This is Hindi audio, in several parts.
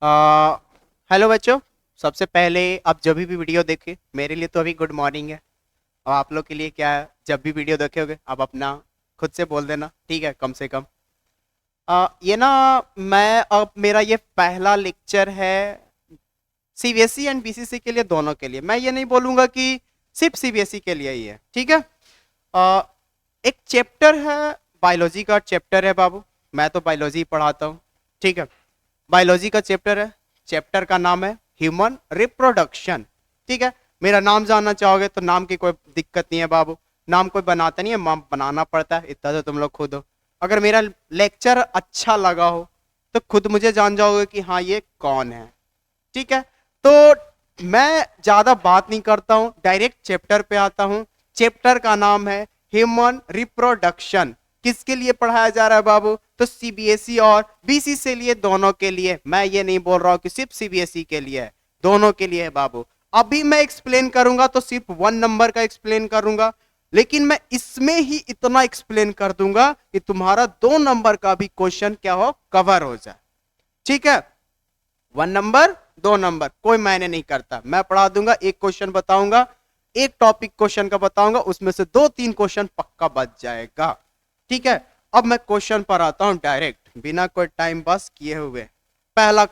आ, हेलो बच्चों। सबसे पहले आप जब भी वीडियो देखें, मेरे लिए तो अभी गुड मॉर्निंग है। और आप लोग के लिए क्या है, जब भी वीडियो देखोगे आप अपना खुद से बोल देना, ठीक है? कम से कम ये ना, मैं अब मेरा ये पहला लेक्चर है सीबीएसई एंड बीसीसी के लिए, दोनों के लिए। मैं ये नहीं बोलूँगा कि सिर्फ सीबीएसई के लिए ही है, ठीक है? आ, एक चैप्टर है, बायोलॉजी का चैप्टर है बाबू। मैं तो बायोलॉजी पढ़ाता हूँ, ठीक है? बायोलॉजी का चैप्टर है। चैप्टर का नाम है ह्यूमन रिप्रोडक्शन, ठीक है? मेरा नाम जानना चाहोगे तो नाम की कोई दिक्कत नहीं है बाबू। नाम कोई बनाता नहीं है, बनाना पड़ता है, इतना तो तुम लोग खुद हो। अगर मेरा लेक्चर अच्छा लगा हो तो खुद मुझे जान जाओगे कि हाँ ये कौन है, ठीक है? तो मैं ज्यादा बात नहीं करता हूं, डायरेक्ट चैप्टर पे आता हूं। चैप्टर का नाम है ह्यूमन रिप्रोडक्शन। किसके लिए पढ़ाया जा रहा है बाबू? तो सीबीएसई और बीसी से लिए, दोनों के लिए। मैं ये नहीं बोल रहा हूं कि सिर्फ सीबीएसई के लिए है, दोनों के लिए है बाबू। अभी मैं एक्सप्लेन करूंगा तो सिर्फ 1 नंबर का एक्सप्लेन करूंगा, लेकिन मैं इसमें ही इतना एक्सप्लेन कर दूंगा कि तुम्हारा 2 नंबर का भी क्वेश्चन क्या हो, कवर हो जाए, ठीक है? 1 नंबर 2 नंबर कोई मायने नहीं करता। मैं पढ़ा दूंगा, एक क्वेश्चन बताऊंगा, एक टॉपिक क्वेश्चन का बताऊंगा, उसमें से 2-3 क्वेश्चन पक्का बच जाएगा, ठीक है? अब मैं क्वेश्चन पर आता हूं डायरेक्ट, बिना कोई टाइम पास किए हुए। पहला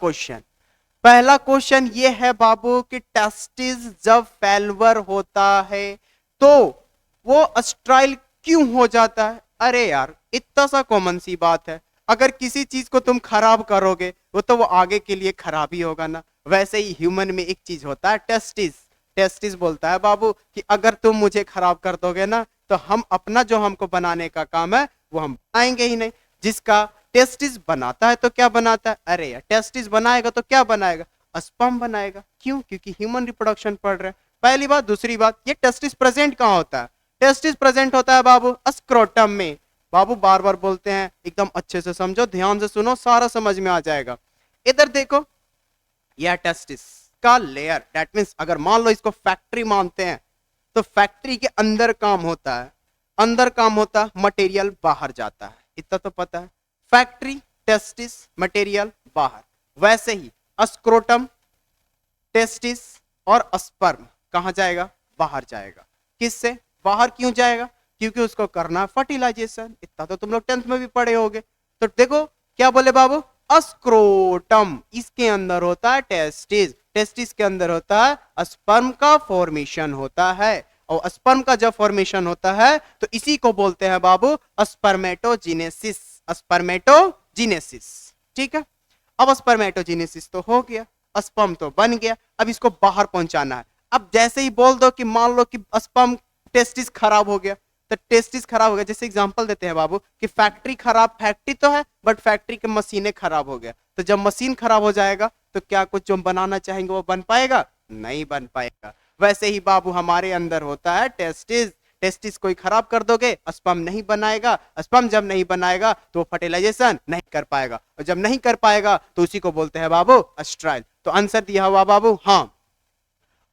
क्वेश्चन ये है बाबू कि टेस्टिस जब फेल्वर होता है तो वो अस्ट्राइल क्यों हो जाता है? अरे यार, इतना सा कॉमन सी बात है। अगर किसी चीज को तुम खराब करोगे वो आगे के लिए खराब ही होगा ना। वैसे ही ह्यूमन में एक चीज होता है, टेस्टिस। टेस्टिस बोलता है बाबू कि अगर तुम मुझे खराब कर दोगे ना तो हम अपना जो हमको बनाने का काम है वो हम बनाएंगे ही नहीं। जिसका टेस्टिस बनाता है तो क्या बनाता है? अरे यार, टेस्टिस बनाएगा तो क्या बनाएगा? स्पर्म बनाएगा। क्यों? क्योंकि ह्यूमन रिप्रोडक्शन पढ़ रहे हैं। पहली बात। दूसरी बात, ये टेस्टिस प्रेजेंट कहां होता है? टेस्टिस प्रेजेंट होता है बाबू स्क्रोटम में। बाबू बार बार बोलते हैं, एकदम अच्छे से समझो, ध्यान से सुनो, सारा समझ में आ जाएगा। इधर देखो, यह टेस्टिस का लेयर, दैट मींस अगर मान लो इसको फैक्ट्री मानते हैं तो फैक्ट्री के अंदर काम होता है। अंदर काम होता है, मटेरियल बाहर जाता है, इतना तो पता है। फैक्ट्री, टेस्टिस, मटेरियल बाहर। वैसे ही स्क्रोटम, टेस्टिस और स्पर्म कहां जाएगा? बाहर जाएगा। किससे बाहर क्यों जाएगा? क्योंकि उसको करना है फर्टिलाइजेशन। इतना तो तुम लोग 10th में भी पढ़े होगे। तो देखो क्या बोले बाबू, स्क्रोटम, इसके अंदर होता है टेस्टिस, टेस्टिस के अंदर होता है स्पर्म का फॉर्मेशन होता है। और स्पर्म का जब फॉर्मेशन होता है तो इसी को बोलते हैं बाबू स्पर्मेटोजिनेसिस। स्पर्मेटोजिनेसिस, ठीक है? अब स्पर्मेटोजेनेसिस तो हो गया, स्पर्म तो बन गया, अब इसको बाहर पहुंचाना है। अब जैसे ही बोल दो कि मान लो कि स्पर्म, टेस्टिस खराब हो गया, तो टेस्टिस खराब हो गया, जैसे एग्जांपल देते हैं बाबू कि फैक्ट्री खराब, फैक्ट्री तो है बट फैक्ट्री की मशीनें खराब हो गया। तो जब मशीन खराब हो जाएगा तो क्या कुछ जो हम बनाना चाहेंगे वो बन पाएगा? नहीं बन पाएगा। वैसे ही बाबू हमारे अंदर होता है टेस्टिस। टेस्टिस कोई खराब कर दोगे, स्पर्म नहीं बनाएगा। स्पर्म जब नहीं बनाएगा तो फर्टिलाइजेशन नहीं कर पाएगा, और जब नहीं कर पाएगा तो उसी को बोलते हैं बाबू अस्ट्राइल। तो आंसर दिया हुआ बाबू हाँ।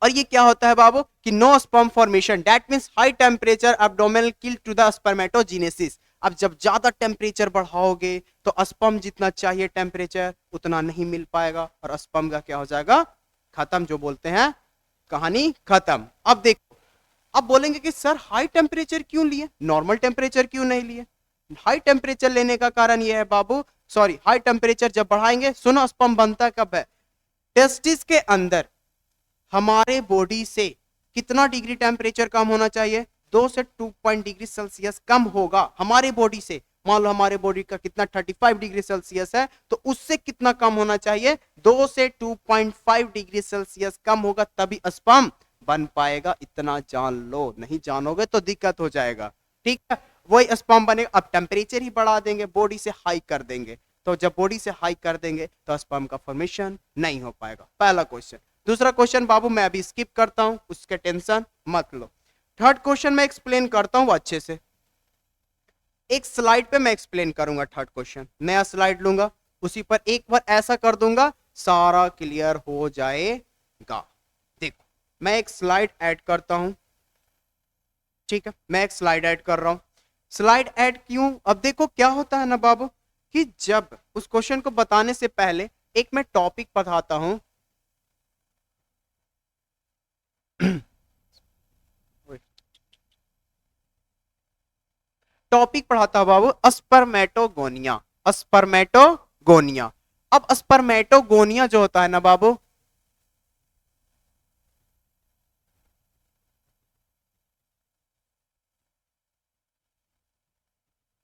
और ये क्या होता है बाबू कि no sperm formation, that means high temperature abdominal kill to the spermatogenesis. अब जब ज्यादा टेम्परेचर बढ़ाओगे तो स्पर्म जितना चाहिए टेम्परेचर उतना नहीं मिल पाएगा, और स्पर्म का क्या हो जाएगा? खत्म। जो बोलते हैं कहानी खत्म। अब देखो, अब बोलेंगे कि सर हाई टेम्परेचर क्यों लिए, नॉर्मल टेम्परेचर क्यों नहीं लिए? हाई टेम्परेचर लेने का कारण यह है बाबू, सॉरी, हाई टेम्परेचर जब बढ़ाएंगे, सुनो, स्पर्म बनता कब है? टेस्टिस के अंदर हमारे बॉडी से कितना डिग्री टेम्परेचर कम होना चाहिए? 2 से 2 डिग्री सेल्सियस कम होगा हमारे बॉडी से। मान लो हमारे बॉडी का कितना 35 डिग्री सेल्सियस है, तो उससे कितना कम होना चाहिए? 2 से 2.5 डिग्री सेल्सियस कम होगा, तभी स्पर्म बन पाएगा। इतना जान लो, नहीं जानोगे तो दिक्कत हो जाएगा, ठीक है? वही स्पर्म बनेगा। अब टेम्परेचर ही बढ़ा देंगे, बॉडी से हाई कर देंगे, तो जब बॉडी से हाई कर देंगे तो स्पर्म का फॉर्मेशन नहीं हो पाएगा। पहला क्वेश्चन। दूसरा क्वेश्चन बाबू मैं अभी स्किप करता हूं, उसके टेंशन मत लो। थर्ड क्वेश्चन मैं एक्सप्लेन करता हूं अच्छे से, एक स्लाइड पे मैं एक्सप्लेन करूंगा। थर्ड क्वेश्चन नया स्लाइड लूंगा, उसी पर एक बार ऐसा कर दूंगा, सारा क्लियर हो जाएगा। देखो, मैं एक स्लाइड ऐड करता हूं, ठीक है? मैं एक स्लाइड ऐड कर रहा हूं। स्लाइड ऐड क्यों? अब देखो क्या होता है ना बाबू कि जब उस क्वेश्चन को बताने से पहले एक मैं टॉपिक पढ़ाता हूं। टॉपिक पढ़ाता हूं बाबू, स्पर्मेटोगोनिया। स्पर्मेटोगोनिया। अब स्पर्मेटोगोनिया जो होता है ना बाबू,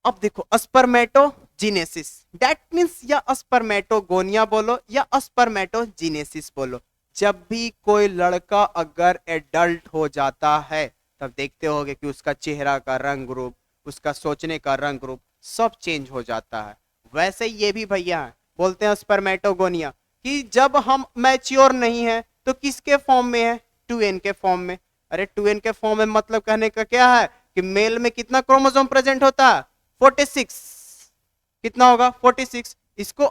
अब देखो स्पर्मेटोजिनेसिस, दैट मीन्स या स्पर्मेटोगोनिया बोलो या स्पर्मेटोजिनेसिस बोलो, जब भी कोई लड़का अगर एडल्ट हो जाता है तब देखते होगे कि उसका चेहरा का रंग रूप, उसका सोचने का रंग रूप सब चेंज हो जाता है। वैसे ये भी भैया है, बोलते हैं स्पर्मेटोगोनिया, कि जब हम मैच्योर नहीं है तो किसके फॉर्म में है, 2n के फॉर्म में। अरे 2n के फॉर्म में मतलब कहने का क्या है कि मेल में कितना क्रोमोसोम प्रेजेंट होता है, 46। कितना होगा, 46। इसको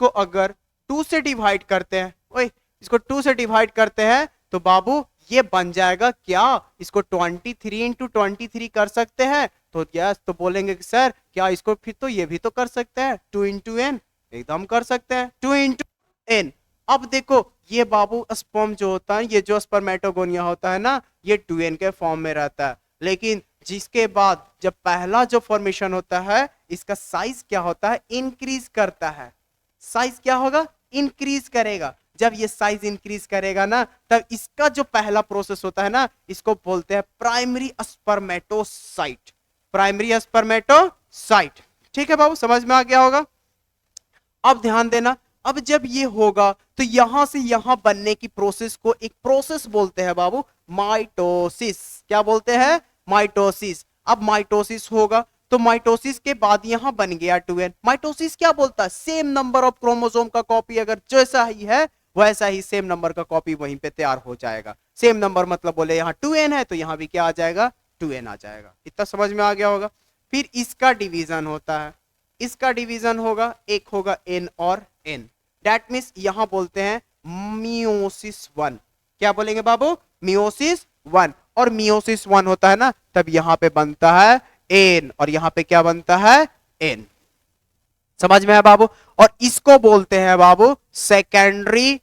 अगर 2 से डिवाइड करते हैं, ओए इसको 2 से डिवाइड करते हैं तो बाबू ये बन जाएगा क्या, इसको 23 इंटू 23 कर सकते हैं तो यस, तो बोलेंगे कि सर क्या इसको फिर तो ये भी तो कर सकते हैं 2 इंटू एन, एकदम कर सकते हैं 2 इंटू एन। अब देखो ये बाबू स्पर्म जो होता है, ये जो स्पर्मेटोगोनिया होता है ना, ये 2n के फॉर्म में रहता है, लेकिन जिसके बाद जब पहला जो फॉर्मेशन होता है इसका साइज क्या होता है, इंक्रीज करता है। साइज क्या होगा, इंक्रीज करेगा। जब ये साइज इंक्रीज करेगा ना, तब इसका जो पहला प्रोसेस होता है ना, इसको बोलते हैं प्राइमरी स्पर्मेटोसाइट। Primary spermatocyte. ठीक है बाबू, समझ में आ गया होगा। अब ध्यान देना, अब जब ये होगा तो यहां से यहां बनने की प्रोसेस को एक प्रोसेस बोलते हैं बाबू, माइटोसिस। क्या बोलते हैं, माइटोसिस। अब माइटोसिस होगा तो माइटोसिस के बाद यहां बन गया 2n। माइटोसिस क्या बोलता है, सेम नंबर ऑफ क्रोमोसोम का कॉपी अगर जैसा ही है वैसा ही सेम नंबर का कॉपी वहीं पे तैयार हो जाएगा। सेम नंबर मतलब बोले यहां 2n है तो यहां भी क्या आ जाएगा, 2n आ जाएगा। इतना समझ में आ गया होगा। फिर इसका डिवीजन होता है, इसका डिवीजन होगा, एक होगा n और n, दैट मीन्स यहां बोलते हैं मियोसिस 1। क्या बोलेंगे बाबू, मियोसिस 1। और मियोसिस 1 होता है ना, तब यहां पे बनता है n और यहां पे क्या बनता है, n। समझ में है बाबू। और इसको बोलते हैं बाबू सेकेंडरी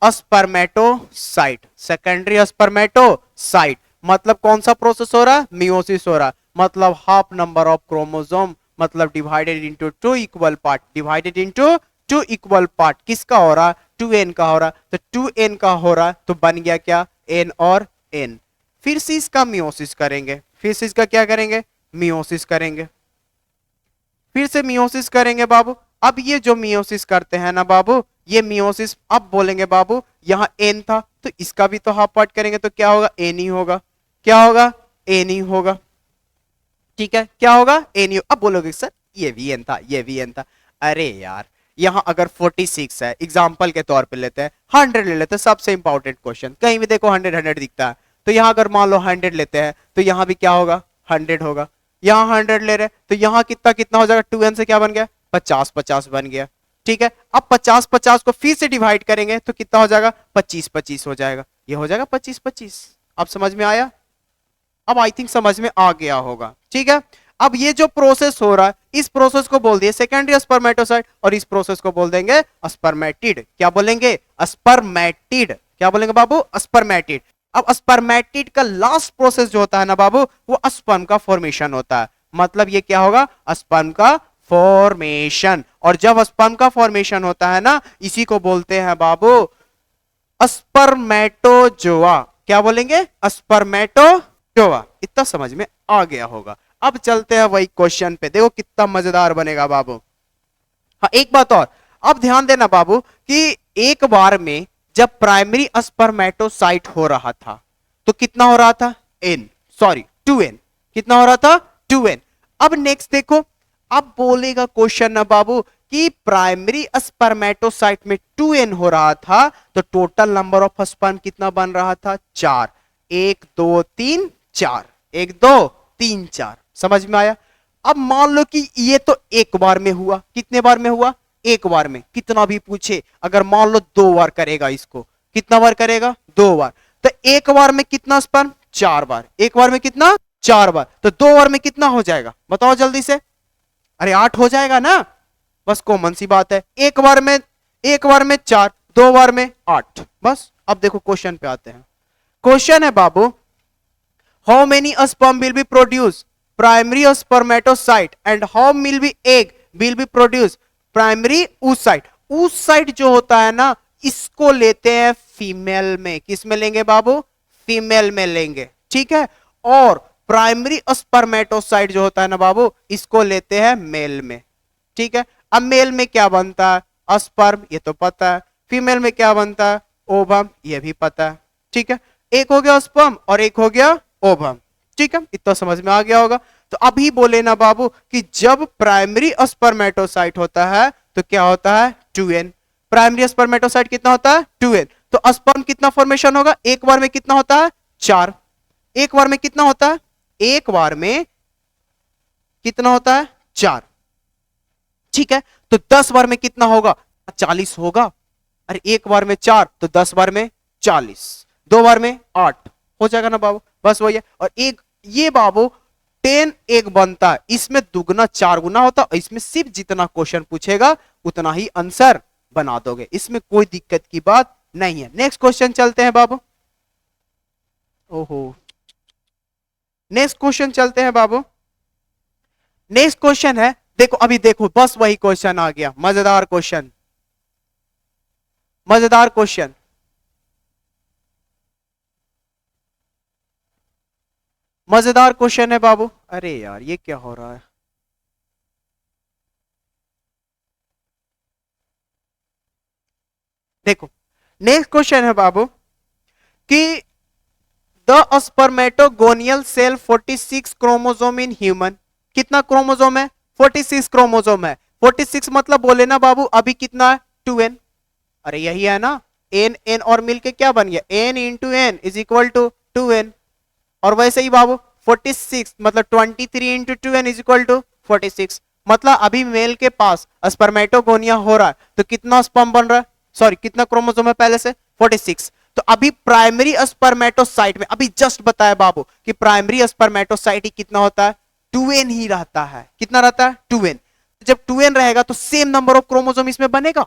स्पर्मेटोसाइट। सेकेंडरी स्पर्मेटोसाइट मतलब कौन सा प्रोसेस हो रहा, मियोसिस हो रहा, मतलब हाफ नंबर ऑफ क्रोमोसोम मतलब divided into 2 equal part, divided into 2 equal part. किसका हो रहा, 2n का हो रहा, तो 2n का हो रहा तो बन गया क्या, n और n। फिर से इसका मियोसिस करेंगे, फिर से इसका क्या करेंगे, मियोसिस करेंगे, फिर से मियोसिस करेंगे बाबू। अब ये जो मियोसिस करते हैं ना बाबू, ये मियोसिस, अब बोलेंगे बाबू यहां n था तो इसका भी तो हाफ पार्ट करेंगे तो क्या होगा, n ही होगा। क्या होगा, n ही होगा। ठीक है, क्या होगा, n ही। अब बोलोगे सर ये भी n था, ये भी n था। अरे यार यहां अगर 46 है, एग्जांपल के तौर पे लेते हैं, 100 ले लेते हैं, सबसे इंपॉर्टेंट क्वेश्चन, कहीं भी देखो 100 100 दिखता है, तो यहां अगर मान लो 100 लेते हैं तो यहां भी क्या होगा, 100 होगा। यहां 100 ले रहे तो यहां कितना कितना हो जाएगा, 2n से क्या बन गया, 50 50 बन गया। ठीक है, अब 50 50 को फिर से डिवाइड करेंगे तो कितना हो जाएगा, 25 25 हो जाएगा। ये हो जाएगा 25 25। अब समझ में आया, अब आई थिंक समझ में आ गया होगा। ठीक है, अब ये जो प्रोसेस हो रहा है इस प्रोसेस को बोल दिए सेकेंडरी स्पर्मेटोसाइट और इस प्रोसेस को बोल देंगे स्पर्मेटिड। क्या बोलेंगे, स्पर्मेटिड। क्या बोलेंगे बाबू, स्पर्मेटिड। अब स्पर्मेटिड का लास्ट प्रोसेस जो होता है ना बाबू, वो स्पर्म का फॉर्मेशन होता है। मतलब ये क्या होगा, स्पर्म का फॉर्मेशन। और जब स्पर्म का फॉर्मेशन होता है ना, इसी को बोलते हैं बाबू स्पर्मेटोजोआ। क्या बोलेंगे, स्पर्मेटोजोआ। इतना समझ में आ गया होगा। अब चलते हैं वही क्वेश्चन पे, देखो कितना मजेदार बनेगा बाबू। हाँ एक बात और, अब ध्यान देना बाबू कि एक बार में जब प्राइमरी स्पर्मेटोसाइट हो रहा था तो कितना हो रहा था, n, सॉरी 2n। कितना हो रहा था, 2n। अब नेक्स्ट देखो, अब बोलेगा क्वेश्चन ना बाबू कि प्राइमरी स्पर्मेटोसाइट में 2n हो रहा था तो टोटल नंबर ऑफ स्पर्म कितना बन रहा था, 4। 1 2 3 4, 1 2 3 4। समझ में आया। अब मान लो कि ये तो एक बार में हुआ, कितने बार में हुआ, एक बार में। कितना भी पूछे, अगर मान लो 2 बार करेगा इसको, कितना बार करेगा, 2 बार, तो एक बार में कितना स्पर्म, 4 बार। एक बार में कितना, 4 बार, तो 2 बार में कितना हो जाएगा बताओ जल्दी से, अरे 8 हो जाएगा ना। बस कॉमन सी बात है, एक बार में 4, 2 बार में 8। बस अब देखो क्वेश्चन पे आते हैं। क्वेश्चन है बाबू, how many sperm will be produced primary spermatocyte and how many egg will be produced primary oocyte। oocyte जो होता है ना, इसको लेते हैं फीमेल में। किस में लेंगे बाबू? फीमेल में लेंगे, ठीक है। और प्राइमरी स्पर्मेटोसाइट जो होता है ना बाबू, इसको लेते हैं मेल में, ठीक है। अब मेल में क्या बनता है? स्पर्म, ये तो पता है। फीमेल में क्या बनता है? ओवम, ये भी पता है, ठीक है। एक हो गया स्पर्म और एक हो गया ओवम, ठीक है। इतना समझ में आ गया होगा। तो अभी बोले ना बाबू कि जब प्राइमरी स्पर्मेटोसाइट होता है तो क्या होता है? 2n। प्राइमरी स्पर्मेटोसाइट कितना होता है? 2n। तो स्पर्म कितना फॉर्मेशन होगा? एक बार में कितना होता है? 4। एक बार में कितना होता है? एक बार में कितना होता है? 4, ठीक है। तो 10 बार में कितना होगा? 40 होगा। अरे एक बार में 4 तो 10 बार में 40, 2 बार में 8 हो जाएगा ना बाबू। बस वही है। और एक ये बाबू 10 एक बनता है, इसमें दुगना 4 गुना होता है। इसमें सिर्फ जितना क्वेश्चन पूछेगा उतना ही आंसर बना दोगे, इसमें कोई दिक्कत की बात नहीं है। नेक्स्ट क्वेश्चन चलते हैं बाबू। ओहो, नेक्स्ट क्वेश्चन चलते हैं बाबू। नेक्स्ट क्वेश्चन है, देखो अभी देखो, बस वही क्वेश्चन आ गया, मजेदार क्वेश्चन, मजेदार क्वेश्चन। मजेदार क्वेश्चन है बाबू। अरे यार ये क्या हो रहा है? देखो नेक्स्ट क्वेश्चन है बाबू कि the spermatogonial cell 46 chromosome in human. कितना क्रोमोसोम है? 46 क्रोमोसोम है। 46 मतलब बोले ना बाबू अभी कितना है? 2n। अरे यही है ना, एन एन और मिलके क्या बन गया? n into n is equal to 2n। और वैसे ही बाबू 46 मतलब 23 into 2n is equal to 46। मतलब अभी मेल के पास स्पर्मेटोगोनिया हो रहा है तो कितना स्पर्म बन रहा है? सॉरी कितना क्रोमोसोम है पहले से? 46। तो अभी प्राइमरी स्पर्मेटोसाइट में अभी जस्ट बताया बाबू कि प्राइमरी स्पर्मेटोसाइट ही कितना होता है? 2n ही रहता है। कितना रहता है? 2n। जब 2n रहेगा तो सेम नंबर ऑफ क्रोमोसोम इसमें बनेगा,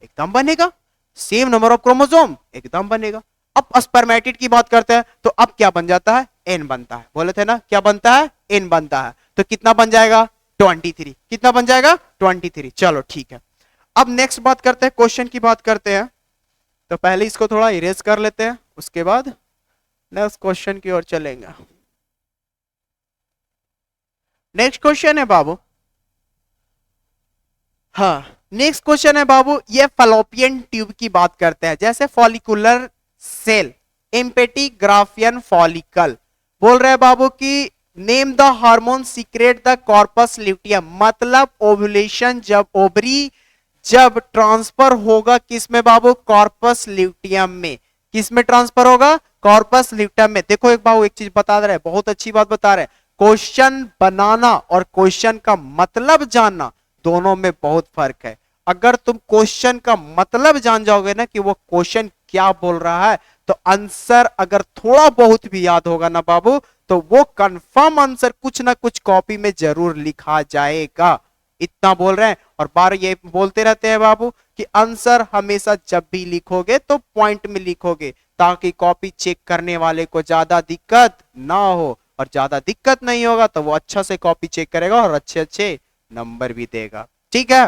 एकदम बनेगा। सेम नंबर ऑफ क्रोमोसोम एकदम बनेगा। अब स्पर्मेटिड की बात करते हैं तो अब क्या बन जाता है? n बनता है। बोले थे ना क्या बनता है? n बनता है। तो कितना बन जाएगा? 23। कितना बन जाएगा? 23। चलो ठीक है। अब नेक्स्ट बात करते हैं, क्वेश्चन की बात करते हैं। तो पहले इसको थोड़ा इरेज कर लेते हैं, उसके बाद नेक्स्ट क्वेश्चन की ओर चलेंगे। नेक्स्ट क्वेश्चन है बाबू, हाँ नेक्स्ट क्वेश्चन है बाबू, ये फलोपियन ट्यूब की बात करते हैं। जैसे फॉलिकुलर सेल, एम्पेटीग्राफियन फॉलिकल। बोल रहे हैं बाबू कि name the hormone secrete the corpus luteum. मतलब ओव्यूलेशन जब ओवरी जब ट्रांसफर होगा किस में बाबू? कॉर्पस ल्यूटियम में। किस में ट्रांसफर होगा? कॉर्पस ल्यूटियम में। देखो एक बाबू एक चीज बता रहे हैं, बहुत अच्छी बात बता रहे हैं। क्वेश्चन बनाना और क्वेश्चन का मतलब जानना दोनों में बहुत फर्क है। अगर तुम क्वेश्चन का मतलब जान जाओगे ना कि वो क्वेश्चन क्या बोल रहा है, तो आंसर अगर थोड़ा बहुत भी याद होगा ना बाबू, तो वो कंफर्म आंसर कुछ ना कुछ कॉपी में जरूर लिखा जाएगा। इतना बोल रहे हैं। और बार ये बोलते रहते हैं बाबू कि आंसर हमेशा जब भी लिखोगे तो पॉइंट में लिखोगे, ताकि कॉपी चेक करने वाले को ज्यादा दिक्कत ना हो। और ज्यादा दिक्कत नहीं होगा तो वो अच्छा से कॉपी चेक करेगा और अच्छे अच्छे नंबर भी देगा, ठीक है।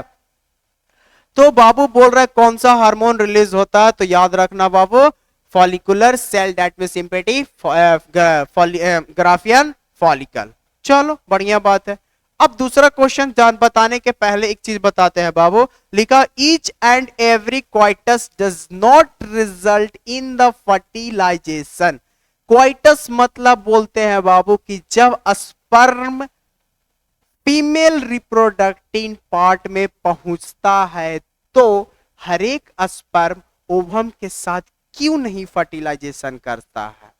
तो बाबू बोल रहा है कौन सा हार्मोन रिलीज होता है? तो याद रखना बाबू, फॉलिकुलर सेल दैट मीन सिंपेटी ग्राफियन फॉलिकल। चलो बढ़िया बात है। अब दूसरा क्वेश्चन जान बताने के पहले एक चीज बताते हैं बाबू। लिखा each and every coitus does not result in the fertilization. Coitus मतलब बोलते हैं बाबू कि जब स्पर्म फीमेल रिप्रोडक्टिव पार्ट में पहुंचता है तो हर एक स्पर्म ओवम के साथ क्यों नहीं फर्टिलाइजेशन करता है?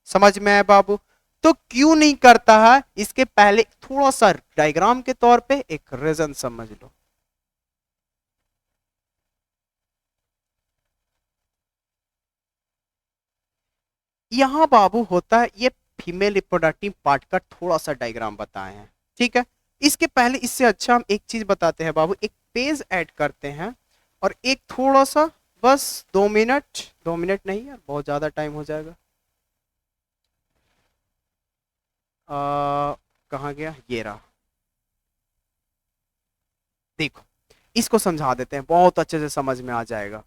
समझ में आया बाबू? तो क्यों नहीं करता है, इसके पहले थोड़ा सा डायग्राम के तौर पे एक रीजन समझ लो। यहां बाबू होता है, ये फीमेल रिप्रोडक्टिव पार्ट का थोड़ा सा डायग्राम बताए हैं, ठीक है। इसके पहले इससे अच्छा हम एक चीज बताते हैं बाबू, एक पेज ऐड करते हैं और एक थोड़ा सा, बस 2 मिनट, 2 मिनट नहीं यार, बहुत ज्यादा टाइम हो जाएगा। कहाँ गया, ये रहा। देखो, इसको समझा देते हैं, बहुत अच्छे से समझ में आ जाएगा।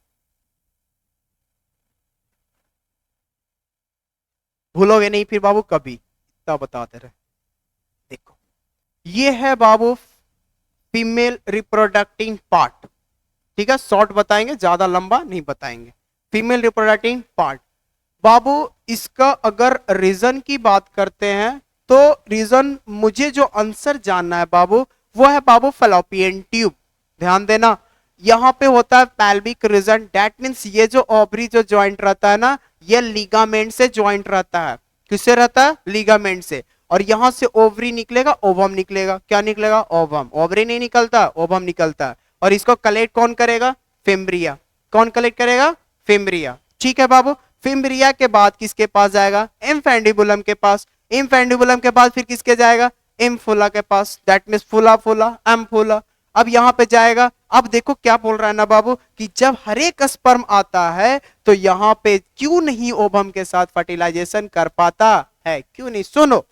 भूलोगे नहीं फिर बाबू कभी, इतना बताते रहे। देखो, ये है बाबू फीमेल रिप्रोडक्टिंग पार्ट। ठीक है, शॉर्ट बताएंगे, ज्यादा लंबा नहीं बताएंगे। फीमेल रिप्रोडक्टिंग पार्ट बाबू, इसका अगर रीजन की बात करते हैं तो रीजन, मुझे जो आंसर जानना है बाबू, वो है बाबू फेलोपियन ट्यूब। ध्यान देना, यहां पे होता है पेल्विक रीजन, दैट मींस ये जो ओवरी जो जॉइंट रहता है ना, ये लिगामेंट से जॉइंट रहता है। किससे रहता है, लिगामेंट से। और यहां से ओवरी निकलेगा, ओवम निकलेगा। क्या निकलेगा, ओवम। ओवरी नहीं निकलता, ओवम निकलता है। और इसको कलेक्ट कौन करेगा, फिम्ब्रिया। कौन कलेक्ट करेगा, फिम्ब्रिया। ठीक है बाबू, फिम्ब्रिया के बाद किसके पास जाएगा, इम्फेंडिबुलम के पास। इम्फेंडिबुलम के बाद फिर किसके जाएगा, इम्फुला के पास, दैट मींस फुला फुला एम्फुला। अब यहां पे जाएगा। अब देखो क्या बोल रहा है ना बाबू, कि जब हर एक स्पर्म आता है तो यहां पे क्यों नहीं ओवम के साथ फर्टिलाइजेशन कर पाता है, क्यों नहीं, सुनो।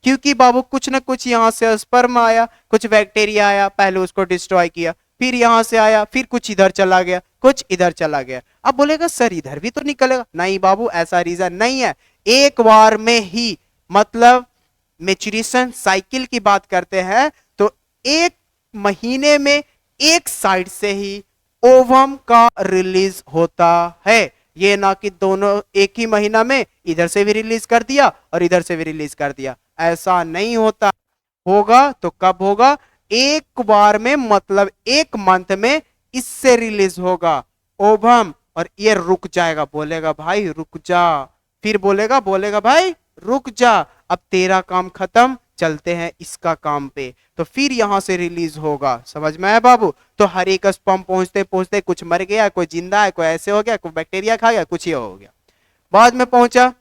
क्योंकि बाबू कुछ ना कुछ यहां से स्पर्म आया, कुछ बैक्टीरिया आया, पहले उसको डिस्ट्रॉय किया, फिर यहां से आया, फिर कुछ इधर चला गया, कुछ इधर चला गया। अब बोलेगा सर इधर भी तो निकलेगा, नहीं बाबू, ऐसा रीजन नहीं है। एक बार में ही, मतलब मेचुरेशन साइकिल की बात करते हैं तो एक महीने में एक साइड से ही ओवम का रिलीज होता है। ये ना कि दोनों एक ही महीना में इधर से भी रिलीज कर दिया और इधर से भी रिलीज कर दिया, ऐसा नहीं होता। होगा तो कब होगा, एक बार में, मतलब एक मंथ में इससे रिलीज होगा ओवम, और ये रुक जाएगा। बोलेगा भाई रुक जा, फिर बोलेगा बोलेगा भाई रुक जा, अब तेरा काम खत्म, चलते हैं इसका काम पे। तो फिर यहां से रिलीज होगा। समझ में आया बाबू। तो हर एक स्पर्म पहुंचते पहुंचते कुछ मर गया, कोई जिंदा है, कोई ऐसे हो गया, कोई बैक्टीरिया खा गया, कुछ ही हो गया। बाद में पहुंचा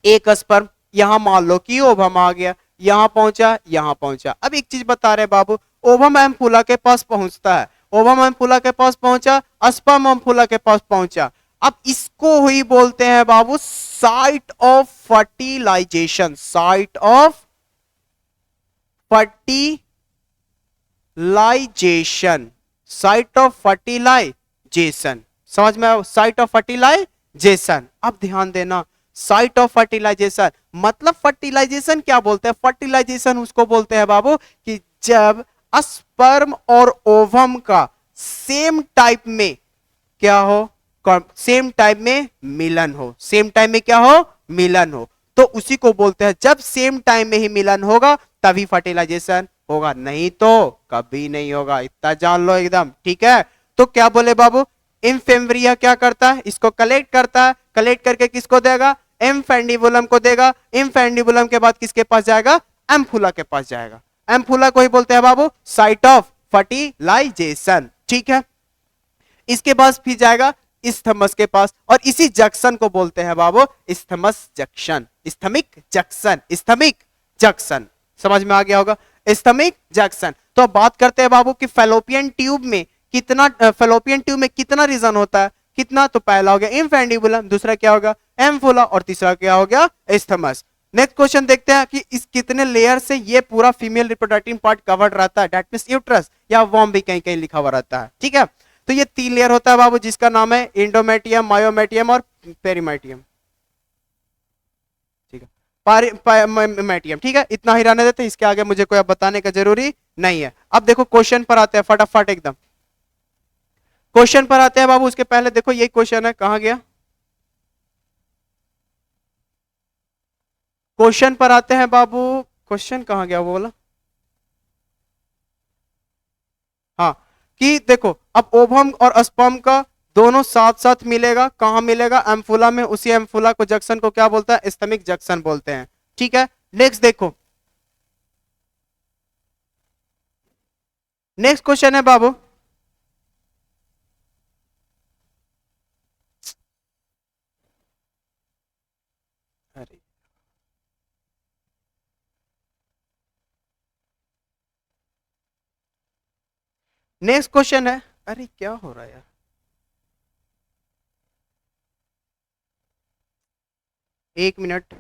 एक स्पर्म, यहां मान लो कि ओवम आ गया, यहां पहुंचा, यहां पहुंचा। अब एक चीज बता रहे बाबू, ओवम एम्फुला के पास पहुंचता है, ओवम एम्फुला के पास पहुंचा, स्पर्म एम्फुला के पास पहुंचा। अब इसको ही बोलते हैं बाबू site of fertilization. Site of fertilization, site of fertilization. समझ में, साइट ऑफ फर्टिलाइजेशन। अब ध्यान देना, साइट ऑफ फर्टिलाइजेशन मतलब फर्टिलाइजेशन क्या बोलते हैं, फर्टिलाइजेशन उसको बोलते हैं बाबू कि जब स्पर्म और ओवम का सेम टाइप में क्या हो, सेम टाइम में मिलन हो, सेम टाइम में क्या हो, मिलन हो। तो उसी को बोलते हैं, जब सेम टाइम में ही मिलन होगा तभी फर्टिलाइजेशन होगा, नहीं तो कभी नहीं होगा, इतना जान लो एकदम। ठीक है, तो क्या बोले बाबू, इम्फेम्ब्रिया क्या करता है, इसको कलेक्ट करता है, कलेक्ट करके किसको देगा, इम्फेंडिबुलम को देगा। इम्फेंडिबुलम के बाद किसके पास जाएगा, एम्फुला के पास जाएगा। एम्फुला को ही बोलते हैं बाबू साइट ऑफ फर्टिलाइजेशन। ठीक है, इसके पास फिर जाएगा इस्थमस के पास, और इसी जंक्शन को बोलते हैं बाबू isthmus junction, isthmic junction, isthmic junction. समझ में आ गया होगा, इस्थमिक जंक्शन। तो अब बात करते हैं बाबू कि फेलोपियन ट्यूब में कितना, फेलोपियन ट्यूब में कितना रीजन होता है, कितना, तो पहला हो गया इम्फेंडिबुलम, दूसरा क्या होगा एम्फुला, और तीसरा क्या हो गया इस्थमस। नेक्स्ट क्वेश्चन देखते हैं कि इस कितने लेयर से ये पूरा फीमेल रिप्रोडक्टिव पार्ट कवर्ड रहता है, दैट मींस यूट्रस या वॉर्म भी कहीं कहीं लिखा हुआ रहता है। ठीक है, तो ये 3 लेयर होता है बाबू, जिसका नाम है इंडोमेटियम, मायोमेटियम और पेरीमेटियम। ठीक है, मेटियम। ठीक है, इतना ही रहने देते, इसके आगे मुझे कोई अब बताने का जरूरी नहीं है। अब देखो क्वेश्चन पर आते हैं फटाफट एकदम, क्वेश्चन पर आते हैं बाबू। उसके पहले देखो यही क्वेश्चन है, कहां गया, क्वेश्चन पर आते हैं बाबू। क्वेश्चन कहां गया वो बोला, हाँ, कि देखो अब ओवम और स्पर्म का दोनों साथ साथ मिलेगा, कहां मिलेगा, एम्फुला में। उसी एम्फुला को जंक्शन को क्या बोलता है, स्तमिक जंक्शन बोलते हैं। ठीक है, नेक्स्ट देखो, नेक्स्ट क्वेश्चन है बाबू, अरे नेक्स्ट क्वेश्चन है, अरे क्या हो रहा है यार, एक मिनट।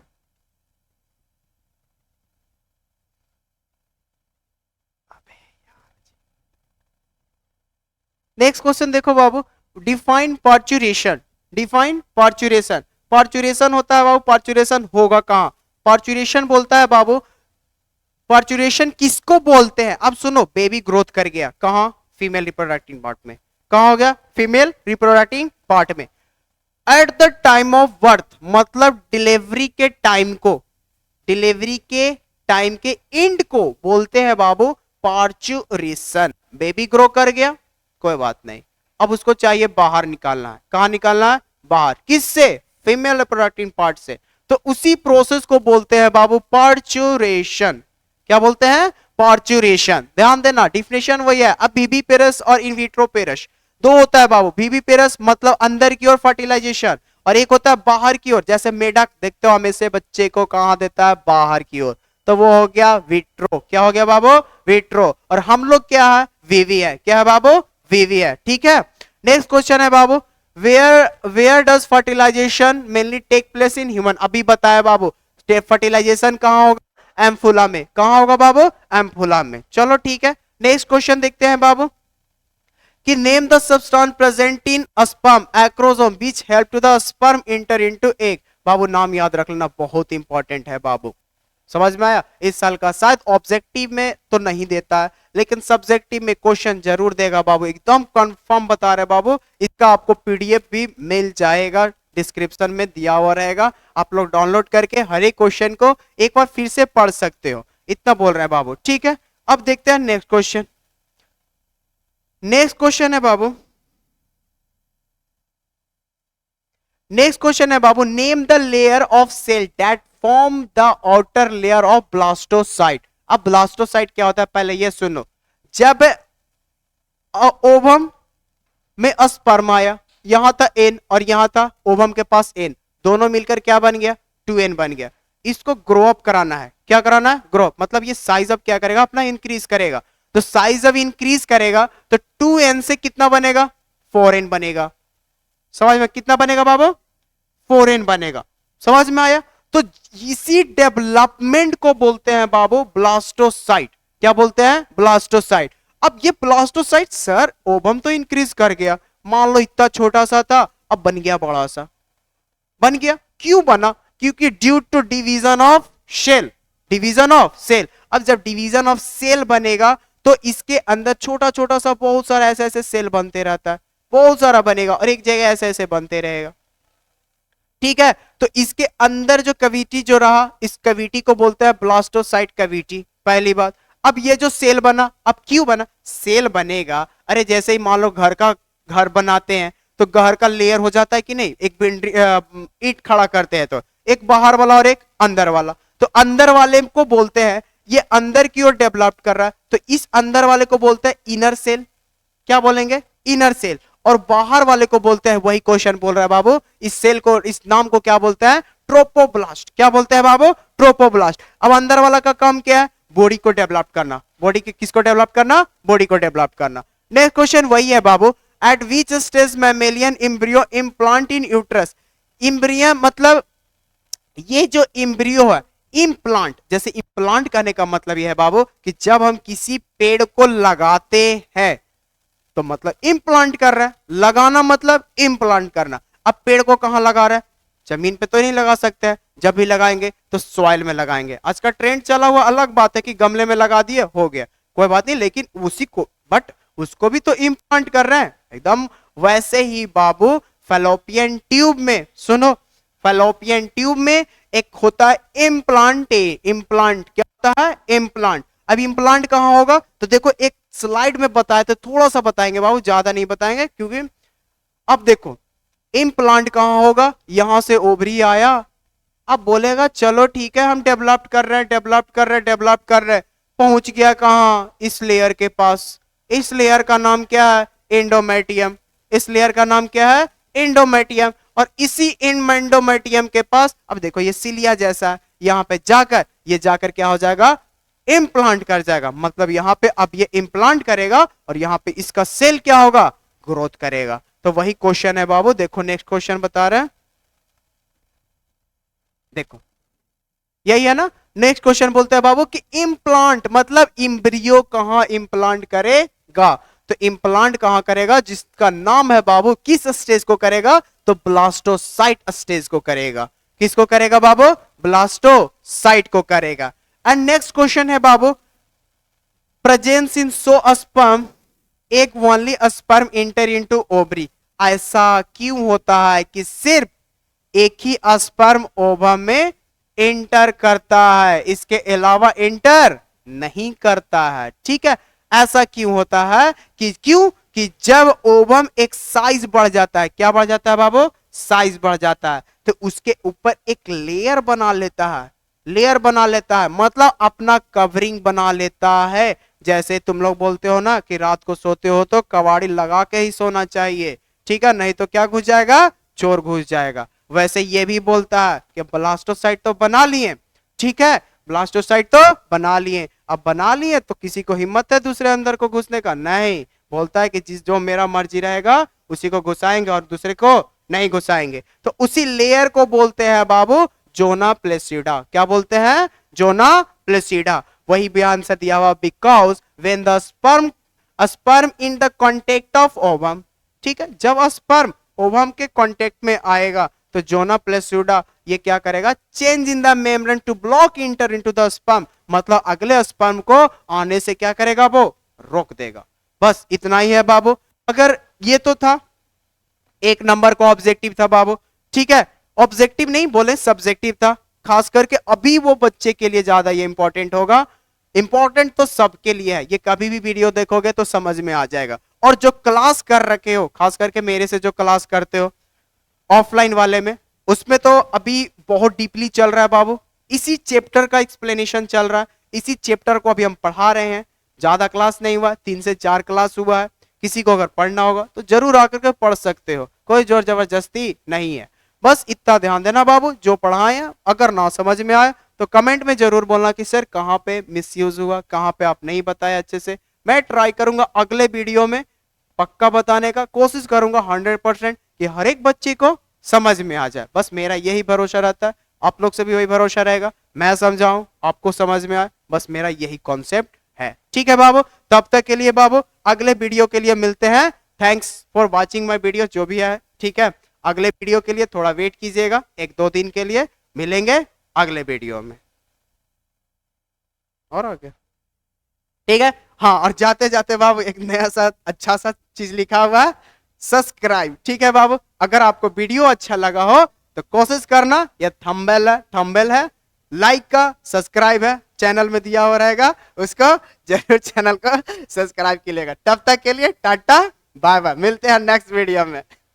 नेक्स्ट क्वेश्चन देखो बाबू, define parturition. Define parturition. Parturition होता है बाबू, पार्चुरेशन होगा कहां? पार्चुरेशन बोलता है बाबू, पार्चुरेशन किसको बोलते हैं? अब सुनो, बेबी ग्रोथ कर गया कहां? फीमेल रिप्रोडक्टिंग पार्ट में। कहां हो गया? फीमेल रिप्रोडक्टिंग पार्ट में। At the time of birth मतलब डिलीवरी के टाइम को, डिलीवरी के टाइम के एंड को बोलते हैं बाबू पार्चुरेशन। बेबी ग्रो कर गया, कोई बात नहीं, अब उसको चाहिए बाहर निकालना है। कहां निकालना है? बाहर। किससे? फीमेल रिप्रोडक्टिव पार्ट से। तो उसी प्रोसेस को बोलते हैं बाबू पार्चुरेशन। क्या बोलते हैं? पार्चुरेशन। ध्यान देना, डिफिनेशन वही है। अब बीबी पेरस और इनविट्रो पेरस दो होता है बाबू। बीबी पेरस मतलब अंदर की ओर फर्टिलाइजेशन, और एक होता है बाहर की ओर। जैसे मेढक देखते हो हमेशा बच्चे को कहां देता है? बाहर की ओर। तो वो हो गया विट्रो। क्या हो गया बाबू? विट्रो। और हम लोग क्या है? वीवी है। क्या है बाबू? वीवी है। ठीक है। नेक्स्ट क्वेश्चन है बाबू, where does fertilization mainly take place in human? अभी बताया बाबू, फर्टिलाइजेशन कहां होगा? एम्फुला में। कहां होगा बाबू? एम्फुला में। चलो ठीक है। नेक्स्ट क्वेश्चन देखते हैं बाबू कि name the substance present in sperm acrosome which help to the sperm enter into egg. बाबू नाम याद रख लेना, बहुत इंपॉर्टेंट है बाबू। समझ में आया? इस साल का शायद ऑब्जेक्टिव में तो नहीं देता है, लेकिन सब्जेक्टिव में क्वेश्चन जरूर देगा बाबू, एकदम कंफर्म बता रहे बाबू। इसका आपको पीडीएफ भी मिल जाएगा, डिस्क्रिप्शन में दिया हुआ रहेगा। आप लोग डाउनलोड करके हर एक क्वेश्चन को एक बार फिर से पढ़ सकते हो। इतना बोल रहे हैं बाबू। ठीक है, अब देखते हैं नेक्स्ट क्वेश्चन। नेक्स्ट क्वेश्चन है बाबू, नेक्स्ट क्वेश्चन है बाबू, name the layer of cell that form the outer layer of blastocyte. अब ब्लास्टोसाइट क्या होता है पहले ये सुनो। जब ओवम में स्पर्म आया, यहां था एन और यहां था ओवम के पास एन, दोनों मिलकर क्या बन गया? 2n बन गया। इसको ग्रो अप कराना है। क्या कराना है? Grow up. मतलब ये साइज अब क्या करेगा? अपना इंक्रीज करेगा। तो साइज अब इंक्रीज करेगा तो 2n से कितना बनेगा? 4n बनेगा। समझ में? कितना बनेगा बाबू? 4n बनेगा। समझ में आया? तो इसी डेवलपमेंट को बोलते हैं बाबू ब्लास्टोसाइट। क्या बोलते हैं? ब्लास्टोसाइट। अब ये ब्लास्टोसाइट सर ओवम तो इंक्रीज कर गया, मान लो इतना छोटा सा था, अब बन गया बड़ा सा। बन गया, क्यों बना? क्योंकि due to division of cell. Division of cell. अब जब डिवीजन ऑफ सेल बनेगा तो इसके अंदर छोटा छोटा सा बहुत सारा ऐसे ऐसे सेल बनते रहता है, बहुत सारा बनेगा और एक जगह ऐसे ऐसे बनते रहेगा। ठीक है, तो इसके अंदर जो कैविटी जो रहा, इस कैविटी को बोलते हैं ब्लास्टोसाइट कैविटी। पहली बात। अब ये जो सेल बना, अब क्यों बना? सेल बनेगा, अरे जैसे ही मान लो घर का घर बनाते हैं तो घर का लेयर हो जाता है कि नहीं, एक ईंट खड़ा करते हैं तो एक बाहर वाला और एक अंदर वाला। तो अंदर वाले को बोलते हैं, ये अंदर की ओर डेवलप कर रहा है तो इस अंदर वाले को बोलते हैं इनर सेल। क्या बोलेंगे? Inner cell. और बाहर वाले को बोलते हैं, वही क्वेश्चन बोल रहा है बाबू, इस सेल को, इस नाम को क्या बोलते हैं? ट्रोपोब्लास्ट। क्या बोलते हैं बाबू? ट्रोपोब्लास्ट। अब अंदर वाला का काम क्या है? बॉडी को डेवलप करना। बॉडी के किसको डेवलप करना? बॉडी को डेवलप करना। नेक्स्ट क्वेश्चन वही है बाबू, at which stage mammalian embryo implant in uterus. Embryo मतलब ये जो इम्ब्रियो है, इम्प्लांट, जैसे इम्प्लांट करने का मतलब यह है बाबू कि जब हम किसी पेड़ को लगाते हैं तो मतलब इम्प्लांट कर रहा है, लगाना मतलब इम्प्लांट करना। अब पेड़ को कहां लगा रहा है? जमीन पे तो नहीं लगा सकते हैं, जब भी लगाएंगे तो सॉइल में लगाएंगे। आज का ट्रेंड चला हुआ अलग बात है कि गमले में लगा दिए हो गया, कोई बात नहीं, लेकिन उसी को बट उसको भी तो इम्प्लांट कर रहे हैं एकदम। वैसे ही बाबू फैलोपियन ट्यूब में, सुनो, फैलोपियन ट्यूब में एक होता है इम्प्लांट। इम्प्लांट क्या होता है? इम्प्लांट। अब इम्प्लांट कहां होगा? तो देखो एक स्लाइड में बताए थे, थोड़ा सा बताएंगे बाबू, ज्यादा नहीं बताएंगे क्योंकि अब देखो इम्प्लांट कहां होगा? यहां से ओवरी आया, अब बोलेगा चलो ठीक है हम डेवलप कर रहे हैं, डेवलप कर रहे हैं, डेवलप कर रहे हैं, पहुंच गया कहां? इस लेयर के पास। इस लेयर का नाम क्या है? एंडोमेटियम। इस लेयर का नाम क्या है? एंडोमेटियम। और इसी एंडोमेटियम के पास अब देखो ये सिलिया जैसा है, यहां पे जाकर ये जाकर क्या हो जाएगा? इम्प्लांट कर जाएगा, मतलब यहां पे अब ये इम्प्लांट करेगा और यहां पे इसका सेल क्या होगा, ग्रोथ करेगा। तो वही क्वेश्चन है बाबू, देखो नेक्स्ट क्वेश्चन बता रहे हैं, देखो यही है ना। नेक्स्ट क्वेश्चन बोलते हैं बाबू कि इम्प्लांट मतलब इम्ब्रियो कहां इम्प्लांट करेगा, तो इम्प्लांट कहां करेगा, जिसका नाम है बाबू, किस स्टेज को करेगा, तो ब्लास्टोसाइट स्टेज को करेगा। किसको करेगा बाबू, ब्लास्टोसाइट को करेगा। एंड नेक्स्ट क्वेश्चन है बाबू, प्रेजेंस इन सो स्पर्म एक only sperm inter into ovary, ऐसा क्यों होता है कि सिर्फ एक ही स्पर्म ओवम में इंटर करता है, इसके अलावा इंटर नहीं करता है। ठीक है, ऐसा क्यों होता है कि क्यों कि जब ओवम एक साइज बढ़ जाता है, क्या बढ़ जाता है बाबू, साइज बढ़ जाता है, तो उसके ऊपर एक लेयर बना लेता है, लेयर बना लेता है मतलब अपना कवरिंग बना लेता है। जैसे तुम लोग बोलते हो ना कि रात को सोते हो तो कवाड़ी लगा के ही सोना चाहिए, ठीक है, नहीं तो क्या घुस जाएगा, चोर घुस जाएगा। वैसे ये भी बोलता है कि ब्लास्टोसाइट तो बना लिए, ठीक है, ब्लास्टोसाइट तो बना लिए, अब बना लिए तो किसी को हिम्मत है दूसरे अंदर को घुसने का, नहीं, बोलता है कि जिस जो मेरा मर्जी रहेगा उसी को घुसाएंगे और दूसरे को नहीं घुसाएंगे। तो उसी लेयर को बोलते हैं बाबू जोना प्लेसिडा, क्या बोलते हैं, जोना प्लेसिडा। वही भी आंसर दिया हुआ, because when the sperm in the contact of ovum, ठीक है, जब स्पर्म ओवम के कॉन्टेक्ट में आएगा तो जोना प्लेसिडा ये क्या करेगा, change in the membrane to block enter into the sperm, मतलब अगले स्पर्म को आने से क्या करेगा, वो रोक देगा। बस इतना ही है बाबू। अगर ये तो था एक नंबर का ऑब्जेक्टिव था बाबू, ठीक है, ऑब्जेक्टिव नहीं बोले सब्जेक्टिव था, खास करके अभी वो बच्चे के लिए ज्यादा ये इंपॉर्टेंट होगा। इंपॉर्टेंट तो सबके लिए है, ये कभी भी वीडियो देखोगे तो समझ में आ जाएगा। और जो क्लास कर रखे हो, खास करके मेरे से जो क्लास करते हो ऑफलाइन वाले में, उसमें तो अभी बहुत डीपली चल रहा है बाबू, इसी चैप्टर का एक्सप्लेनेशन चल रहा है, इसी चैप्टर को अभी हम पढ़ा रहे हैं। ज्यादा क्लास नहीं हुआ, 3 से 4 क्लास हुआ है। किसी को अगर पढ़ना होगा तो जरूर आकर के पढ़ सकते हो, कोई जोर जबरदस्ती नहीं है। बस इतना ध्यान देना बाबू, जो पढ़ाए हैं अगर ना समझ में आए तो कमेंट में जरूर बोलना कि सर कहाँ पे मिसयूज हुआ, कहाँ पे आप नहीं बताया अच्छे से। मैं ट्राई करूंगा अगले वीडियो में पक्का बताने का, कोशिश करूंगा 100% कि हर एक बच्चे को समझ में आ जाए। बस मेरा यही भरोसा रहता है, आप लोग से भी वही भरोसा रहेगा, मैं समझाऊं आपको समझ में आए, बस मेरा यही कॉन्सेप्ट है। ठीक है बाबू, तब तक के लिए बाबू अगले वीडियो के लिए मिलते हैं। Thanks for watching my video, जो भी है, ठीक है, अगले वीडियो के लिए थोड़ा वेट कीजिएगा, 1-2 दिन के लिए मिलेंगे अगले वीडियो में। और आगे ठीक है, हाँ, और जाते जाते बाबू एक नया सा अच्छा सा चीज लिखा हुआ है, सब्सक्राइब। ठीक है बाबू, अगर आपको वीडियो अच्छा लगा हो तो कोशिश करना, ये थंबनेल है, लाइक का, सब्सक्राइब है, चैनल में दिया हुआ रहेगा, उसको जरूर चैनल को सब्सक्राइब कीजिएगा। तब तक के लिए टाटा बाय बाय, मिलते हैं नेक्स्ट वीडियो में।